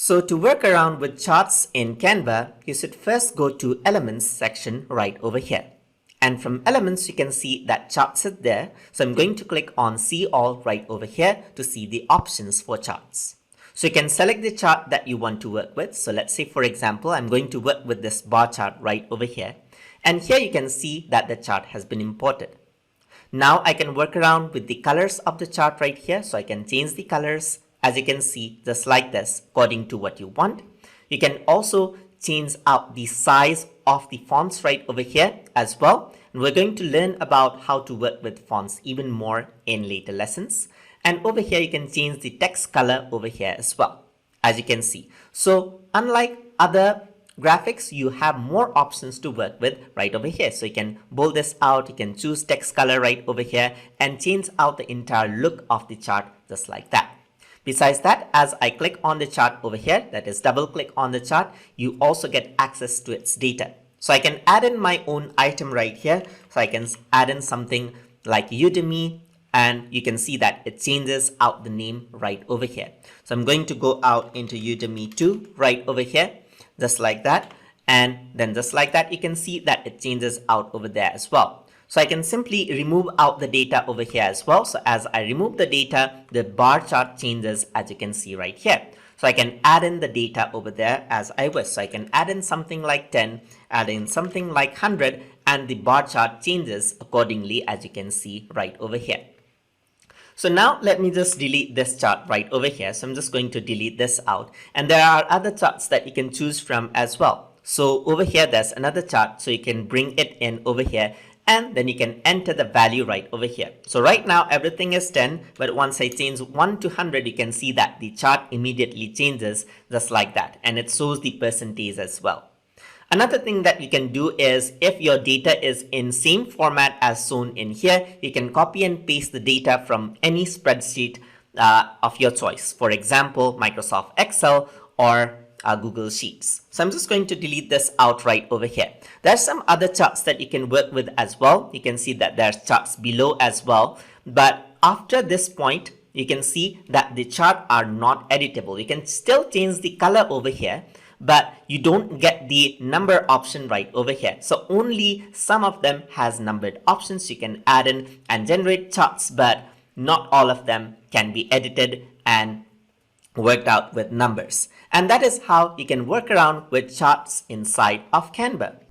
So to work around with charts in Canva, you should first go to Elements section right over here. And from Elements, you can see that charts is there. So I'm going to click on See All right over here to see the options for charts. So you can select the chart that you want to work with. So let's say, for example, I'm going to work with this bar chart right over here. And here you can see that the chart has been imported. Now I can work around with the colors of the chart right here. So I can change the colors, as you can see, just like this, according to what you want. You can also change out the size of the fonts right over here as well. And we're going to learn about how to work with fonts even more in later lessons. And over here, you can change the text color over here as well, as you can see. So unlike other graphics, you have more options to work with right over here. So you can bold this out, you can choose text color right over here and change out the entire look of the chart just like that. Besides that, as I click on the chart over here, that is double click on the chart, you also get access to its data. So I can add in my own item right here. So I can add in something like Udemy, and you can see that it changes out the name right over here. So I'm going to go out into Udemy 2 right over here, just like that. And then just like that, you can see that it changes out over there as well. So I can simply remove out the data over here as well. So as I remove the data, the bar chart changes, as you can see right here. So I can add in the data over there as I wish. So I can add in something like 10, add in something like 100, and the bar chart changes accordingly, as you can see right over here. So now let me just delete this chart right over here. So I'm just going to delete this out. And there are other charts that you can choose from as well. So over here, there's another chart. So you can bring it in over here. And then you can enter the value right over here. So right now everything is 10, but once I change 1 to 100, you can see that the chart immediately changes just like that. And it shows the percentage as well. Another thing that you can do is if your data is in same format as shown in here, you can copy and paste the data from any spreadsheet of your choice. For example, Microsoft Excel or Google Sheets. So I'm just going to delete this out right over here. There's some other charts that you can work with as well. You can see that there's charts below as well. But after this point, you can see that the chart are not editable. You can still change the color over here, but you don't get the number option right over here. So only some of them has numbered options you can add in and generate charts, but not all of them can be edited and worked out with numbers. And that is how you can work around with charts inside of Canva.